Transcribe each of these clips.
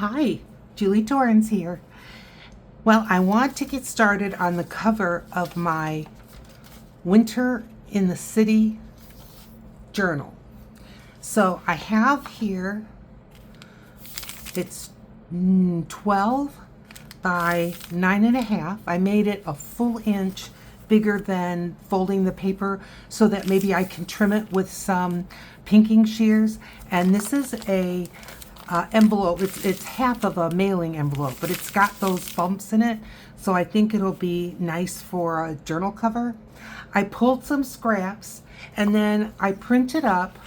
Hi, Julie Torrance here. Well, I want to get started on the cover of my Winter in the City journal. So I have here, it's 12 by 9.5. I made it a full inch bigger than folding the paper so that maybe I can trim it with some pinking shears. And this is a envelope. It's half of a mailing envelope, but it's got those bumps in it, so I think it'll be nice for a journal cover. I pulled some scraps and then I printed up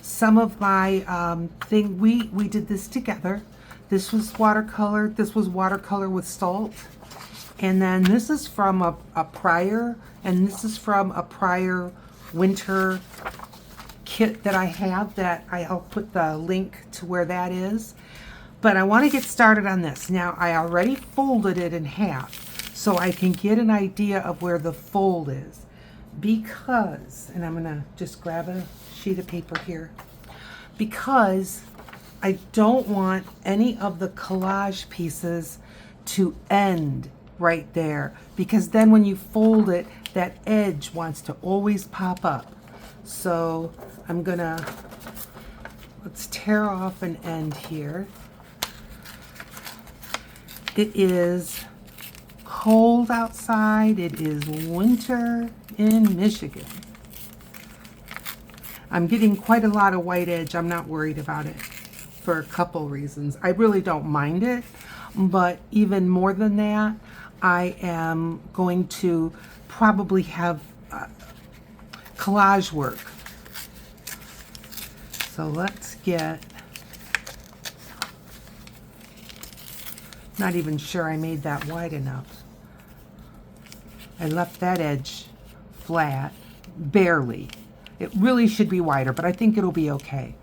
some of my thing. We did this together. This was watercolor. This was watercolor with salt. And then this is from a prior, and this is from a prior winter kit that I have that I'll put the link to where that is. But I want to get started on this. Now I already folded it in half so I can get an idea of where the fold is, because, and I'm gonna just grab a sheet of paper here, because I don't want any of the collage pieces to end right there, because then when you fold it, that edge wants to always pop up. So I'm gonna, let's tear off an end here. It is cold outside. It is winter in Michigan. I'm getting quite a lot of white edge. I'm not worried about it for a couple reasons. I really don't mind it, but even more than that, I am going to probably have collage work. So let's get, not even sure I made that wide enough. I left that edge flat, barely. It really should be wider, but I think it'll be okay.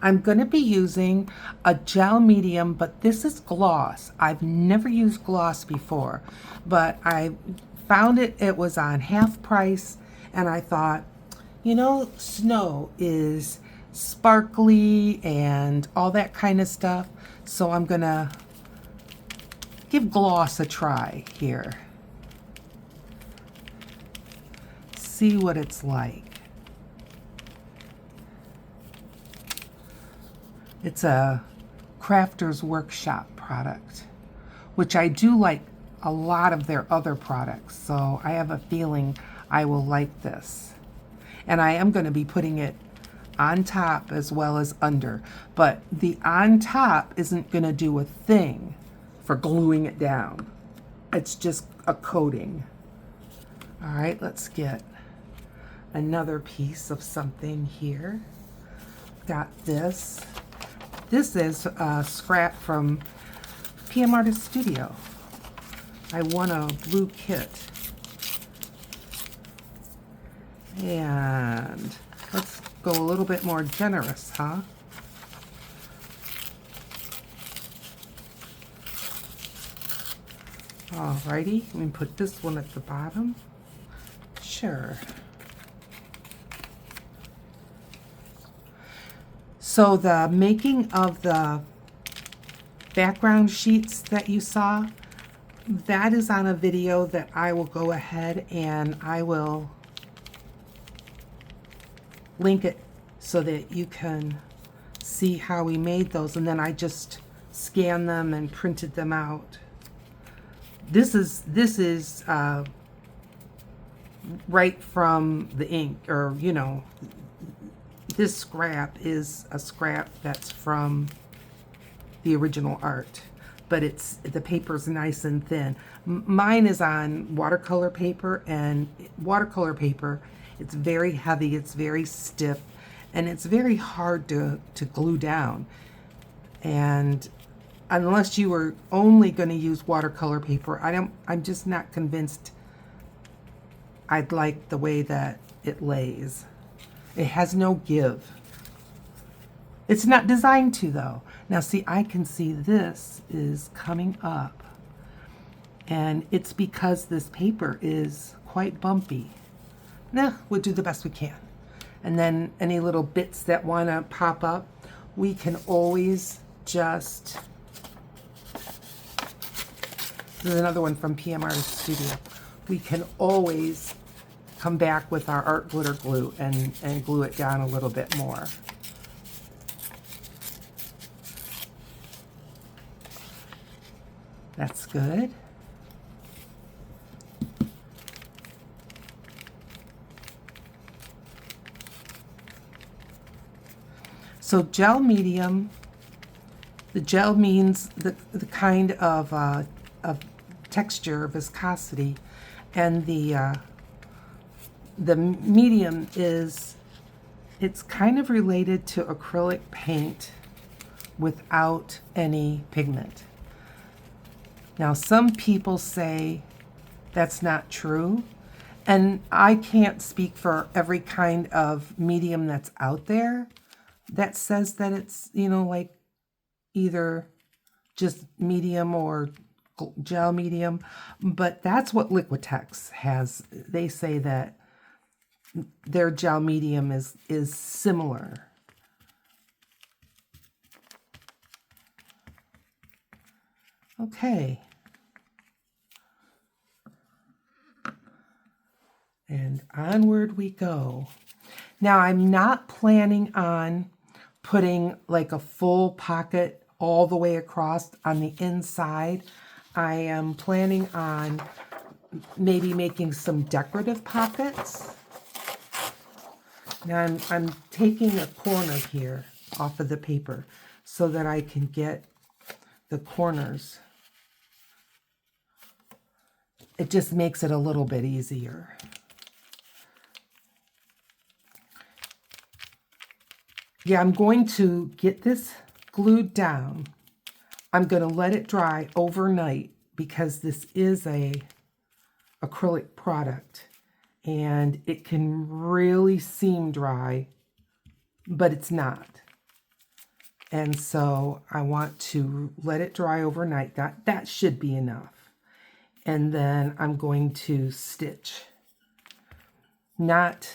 I'm going to be using a gel medium, but this is gloss. I've never used gloss before, but I found it was on half price, and I thought, you know, snow is sparkly and all that kind of stuff, so I'm gonna give gloss a try here. See what it's like. It's a Crafter's Workshop product, which I do like a lot of their other products, so I have a feeling I will like this. And I am going to be putting it on top as well as under, but the on top isn't going to do a thing for gluing it down. It's just a coating. All right, let's get another piece of something here. Got this. This is a scrap from PM Artist Studio. I won a blue kit. And let's go a little bit more generous, huh? Alrighty, let me put this one at the bottom. Sure. So the making of the background sheets that you saw, that is on a video that I will go ahead and I will link it so that you can see how we made those, and then I just scanned them and printed them out. This is right from the ink, or you know, this scrap is a scrap that's from the original art, but it's, the paper's nice and thin. Mine is on watercolor paper, and watercolor paper, it's very heavy, it's very stiff, and it's very hard to glue down. And unless you were only going to use watercolor paper, I'm just not convinced I'd like the way that it lays. It has no give. It's not designed to, though. Now see, I can see this is coming up, and it's because this paper is quite bumpy. Nah, we'll do the best we can. And then any little bits that want to pop up, we can always just This is another one from PM Artist Studio. We can always come back with our art glitter glue and glue it down a little bit more. That's good. So gel medium, the gel means the kind of texture, viscosity, and the medium is, it's kind of related to acrylic paint without any pigment. Now, some people say that's not true, and I can't speak for every kind of medium that's out there that says that it's, you know, like either just medium or gel medium, but that's what Liquitex has. They say that their gel medium is similar. Okay. And onward we go. Now, I'm not planning on putting like a full pocket all the way across on the inside. I am planning on maybe making some decorative pockets. Now I'm taking a corner here off of the paper so that I can get the corners. It just makes it a little bit easier. Yeah, I'm going to get this glued down. I'm going to let it dry overnight because this is a acrylic product and it can really seem dry, but it's not. And so I want to let it dry overnight. That should be enough. And then I'm going to stitch. Not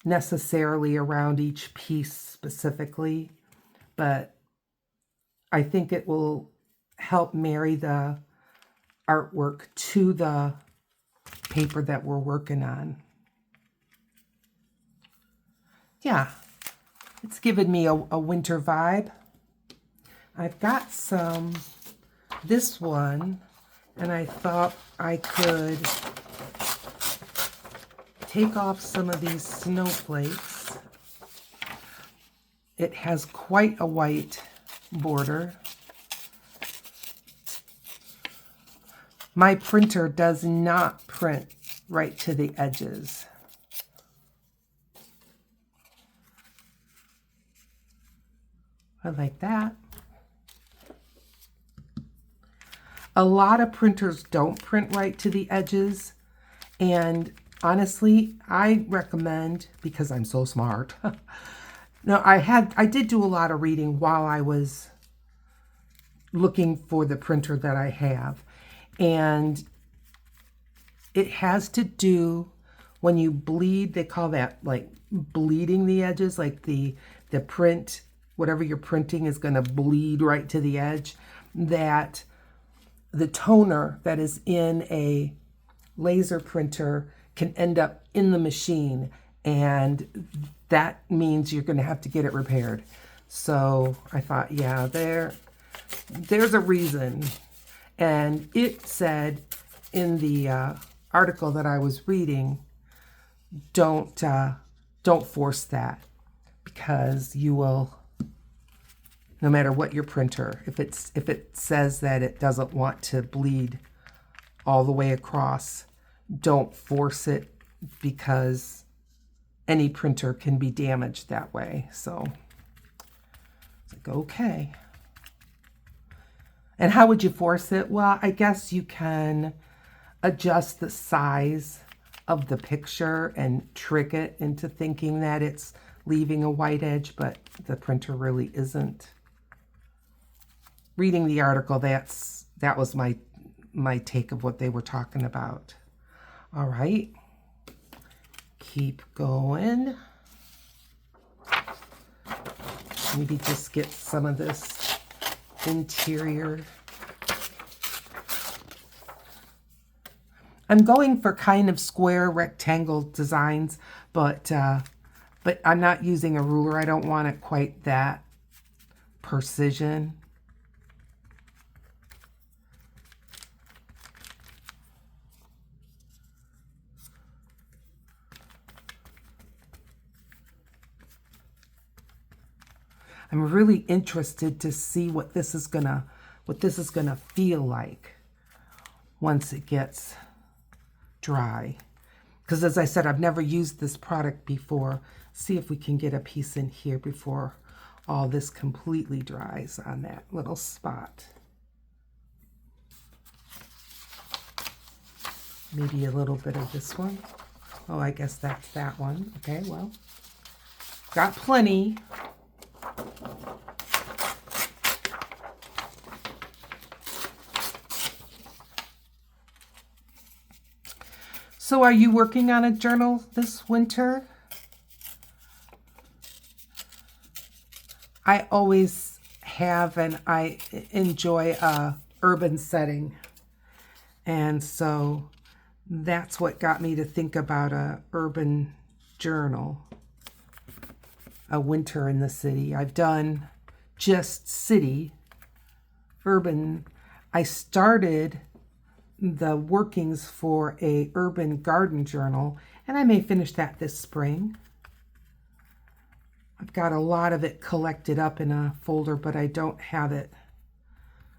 necessarily around each piece specifically, but I think it will help marry the artwork to the paper that we're working on. Yeah, it's given me a winter vibe. I've got some, this one, and I thought I could take off some of these snowflakes. It has quite a white border. My printer does not print right to the edges. I like that. A lot of printers don't print right to the edges, and honestly, I recommend, because I'm so smart. No, I did do a lot of reading while I was looking for the printer that I have. And it has to do, when you bleed, they call that like bleeding the edges, like the print, whatever you're printing is going to bleed right to the edge, that the toner that is in a laser printer can end up in the machine, and that means you're going to have to get it repaired. So I thought, yeah, there's a reason. And it said in the article that I was reading, don't force that, because you will, no matter what your printer, if it says that it doesn't want to bleed all the way across, don't force it, because any printer can be damaged that way. So it's like, okay. And how would you force it? Well, I guess you can adjust the size of the picture and trick it into thinking that it's leaving a white edge, but the printer really isn't. Reading the article, that was my take of what they were talking about. All right. Keep going. Maybe just get some of this interior I'm going for kind of square rectangle designs, but I'm not using a ruler. I don't want it quite that precision. I'm really interested to see what this is gonna feel like once it gets dry. Because as I said, I've never used this product before. See if we can get a piece in here before all this completely dries on that little spot. Maybe a little bit of this one. Oh, I guess that's that one. Okay, well, got plenty. So are you working on a journal this winter? I always have, and I enjoy a urban setting. And so that's what got me to think about a urban journal, a winter in the city. I've done just city, urban. I started the workings for a urban garden journal, and I may finish that this spring. I've got a lot of it collected up in a folder, but I don't have it.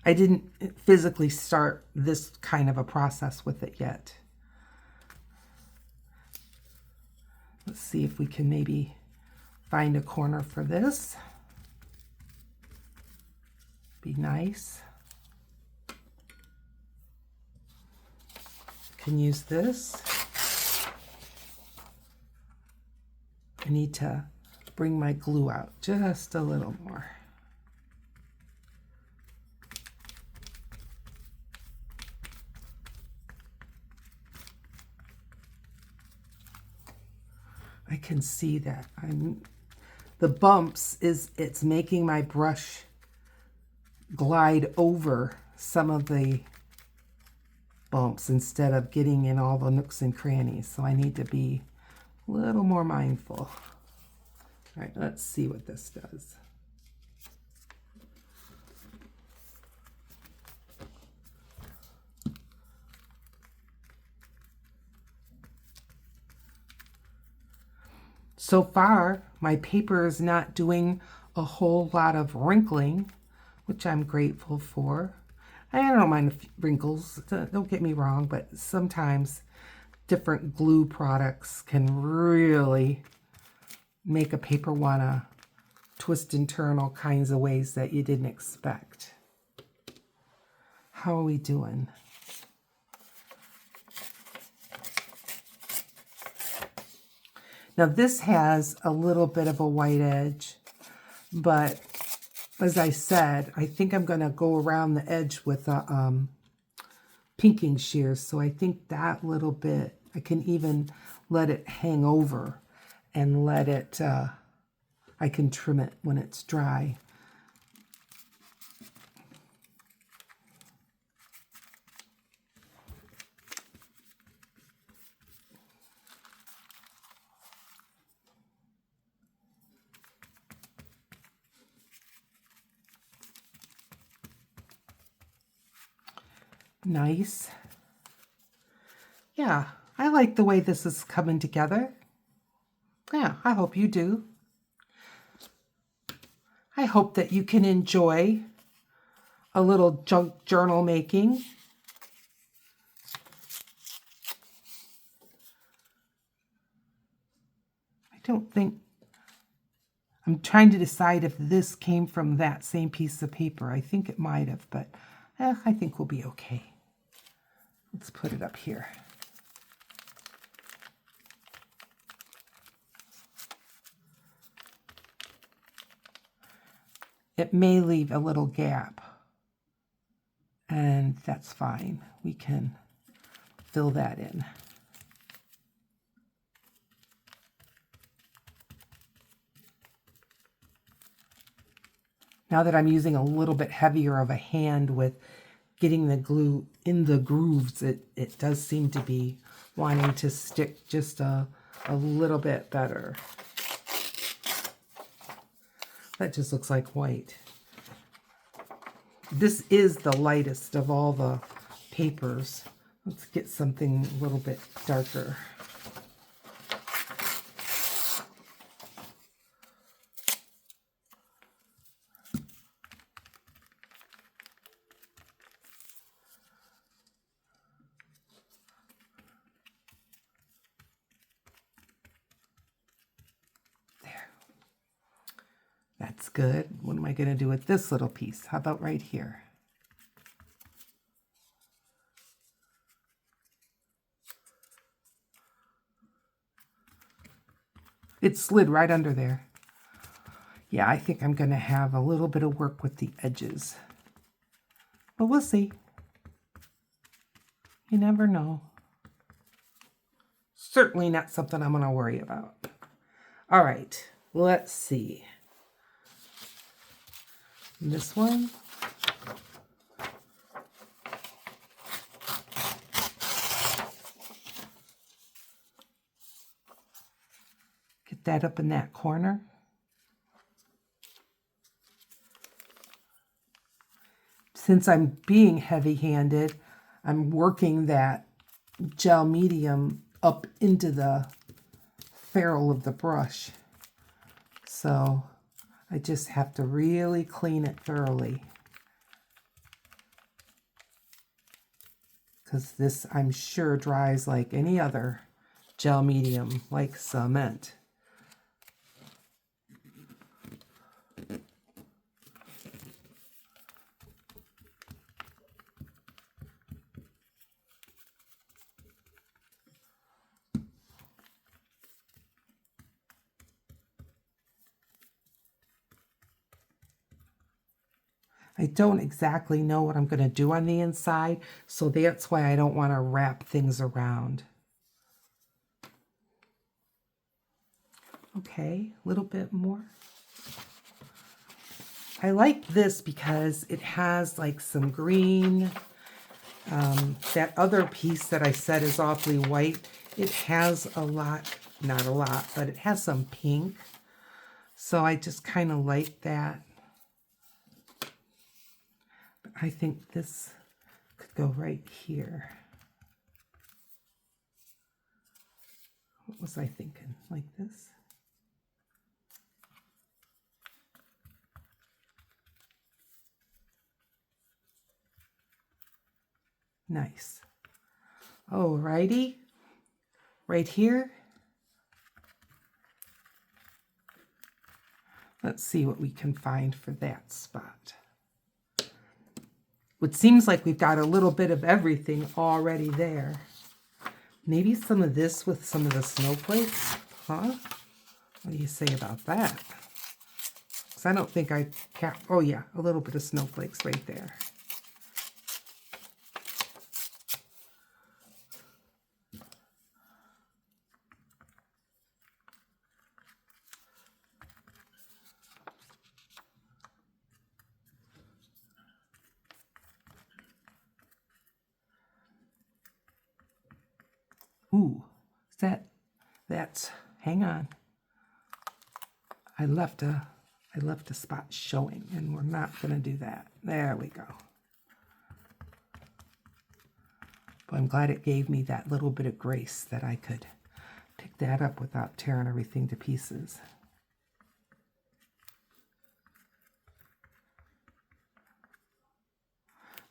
I didn't physically start this kind of a process with it yet. Let's see if we can maybe find a corner for this. Be nice. Can use this. I need to bring my glue out just a little more. I can see that the bumps it's making my brush glide over some of the bumps instead of getting in all the nooks and crannies. So I need to be a little more mindful. All right, let's see what this does. So far, my paper is not doing a whole lot of wrinkling, which I'm grateful for. I don't mind wrinkles, don't get me wrong, but sometimes different glue products can really make a paper want to twist and turn all kinds of ways that you didn't expect. How are we doing? Now this has a little bit of a white edge, but as I said, I think I'm going to go around the edge with a pinking shears. So I think that little bit, I can even let it hang over and let it, I can trim it when it's dry. Nice. Yeah, I like the way this is coming together. Yeah, I hope you do. I hope that you can enjoy a little junk journal making. I don't think, I'm trying to decide if this came from that same piece of paper. I think it might have, but I think we'll be okay. Let's put it up here. It may leave a little gap, and that's fine. We can fill that in. Now that I'm using a little bit heavier of a hand with getting the glue in the grooves, it does seem to be wanting to stick just a little bit better. That just looks like white. This is the lightest of all the papers. Let's get something a little bit darker. That's good. What am I going to do with this little piece? How about right here? It slid right under there. Yeah, I think I'm going to have a little bit of work with the edges. But we'll see. You never know. Certainly not something I'm going to worry about. All right, let's see. This one. Get that up in that corner. Since I'm being heavy-handed, I'm working that gel medium up into the ferrule of the brush. So I just have to really clean it thoroughly. Because this, I'm sure, dries like any other gel medium, like cement. I don't exactly know what I'm going to do on the inside, so that's why I don't want to wrap things around. Okay, a little bit more. I like this because it has like some green. That other piece that I said is awfully white, it has a lot, not a lot, but it has some pink. So I just kind of like that. I think this could go right here. What was I thinking? Like this? Nice. Alrighty. Right here. Let's see what we can find for that spot. It seems like we've got a little bit of everything already there. Maybe some of this with some of the snowflakes, huh? What do you say about that? Because I don't think I can. Oh yeah, a little bit of snowflakes right there. Ooh, that's, hang on. I left a spot showing, and we're not going to do that. There we go. But I'm glad it gave me that little bit of grace that I could pick that up without tearing everything to pieces.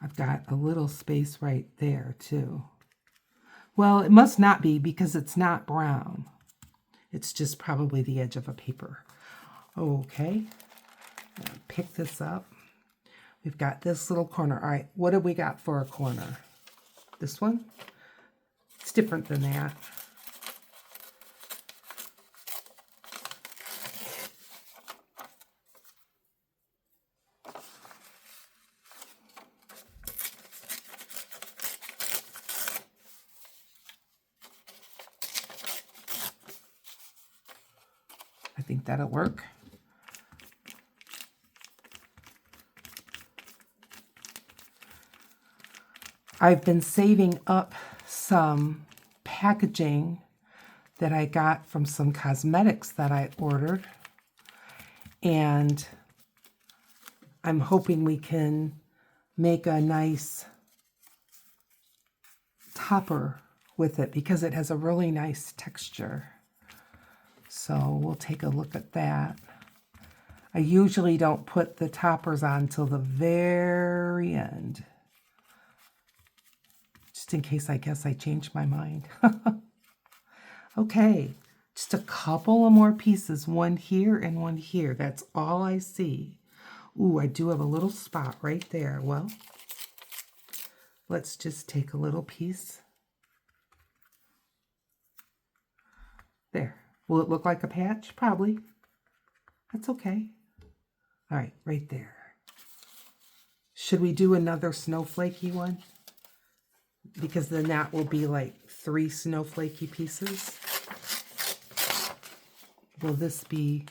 I've got a little space right there, too. Well, it must not be because it's not brown. It's just probably the edge of a paper. Okay, pick this up. We've got this little corner. All right, what have we got for a corner? This one? It's different than that. I think that'll work. I've been saving up some packaging that I got from some cosmetics that I ordered. And I'm hoping we can make a nice topper with it because it has a really nice texture. So we'll take a look at that. I usually don't put the toppers on till the very end, just in case I guess I changed my mind. Okay, just a couple of more pieces, one here and one here. That's all I see. Ooh, I do have a little spot right there. Well, let's just take a little piece. There. Will it look like a patch? Probably. That's okay. All right, right there. Should we do another snowflakey one? Because then that will be like 3 snowflakey pieces. Will this be?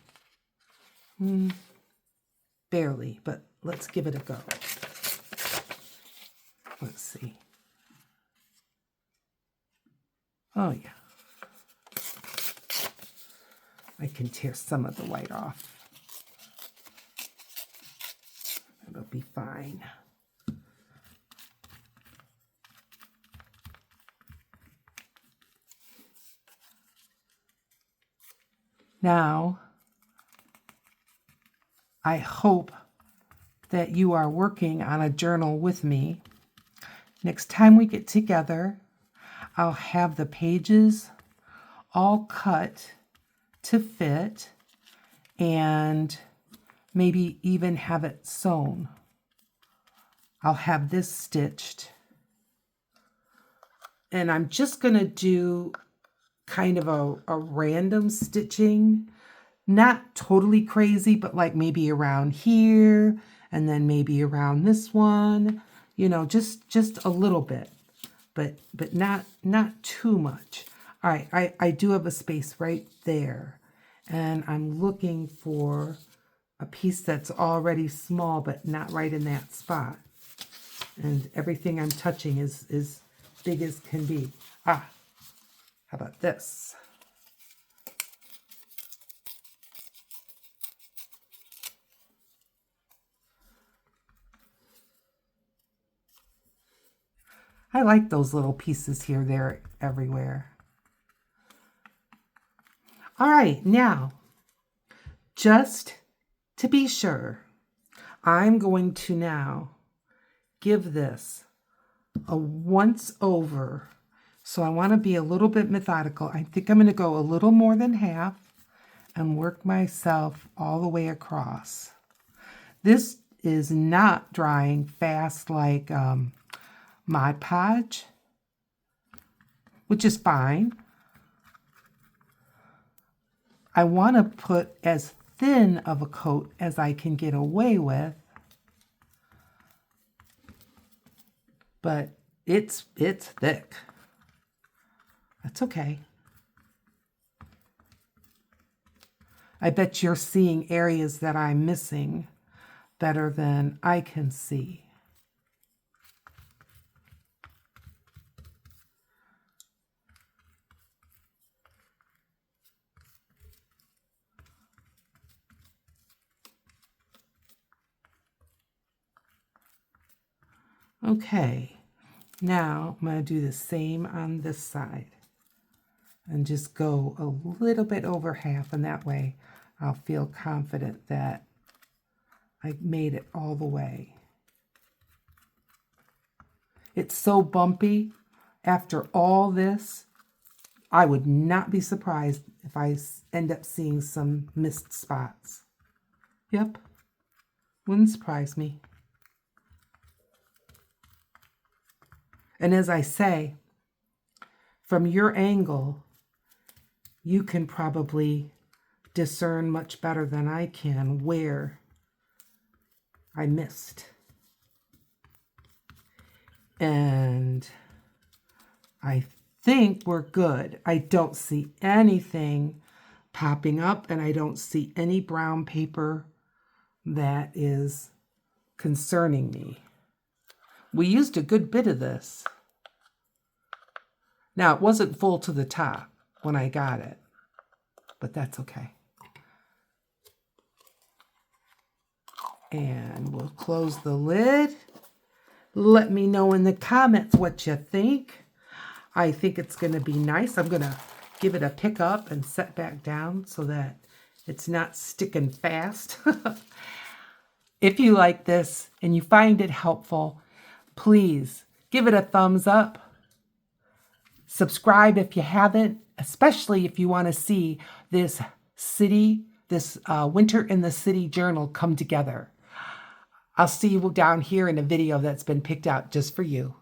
Barely, but let's give it a go. Let's see. Oh yeah. I can tear some of the white off. It'll be fine. Now, I hope that you are working on a journal with me. Next time we get together, I'll have the pages all cut to fit and maybe even have it sewn. I'll have this stitched. And I'm just going to do kind of a random stitching. Not totally crazy, but like maybe around here and then maybe around this one. You know, just a little bit. But not too much. All right, I do have a space right there. And I'm looking for a piece that's already small, but not right in that spot. And everything I'm touching is big as can be. How about this? I like those little pieces here, there, everywhere. All right, now, just to be sure, I'm going to now give this a once over. So I want to be a little bit methodical. I think I'm going to go a little more than half and work myself all the way across. This is not drying fast like Mod Podge, which is fine. I want to put as thin of a coat as I can get away with, but it's thick. That's okay. I bet you're seeing areas that I'm missing better than I can see. Okay, now I'm going to do the same on this side and just go a little bit over half, and that way I'll feel confident that I made it all the way. It's so bumpy. After all this, I would not be surprised if I end up seeing some missed spots. Yep, wouldn't surprise me. And as I say, from your angle, you can probably discern much better than I can where I missed. And I think we're good. I don't see anything popping up, and I don't see any brown paper that is concerning me. We used a good bit of this. Now, it wasn't full to the top when I got it, but that's okay. And we'll close the lid. Let me know in the comments what you think. I think it's going to be nice. I'm going to give it a pick up and set back down so that it's not sticking fast. If you like this and you find it helpful, please give it a thumbs up. Subscribe if you haven't, especially if you want to see this Winter in the City journal come together. I'll see you down here in a video that's been picked out just for you.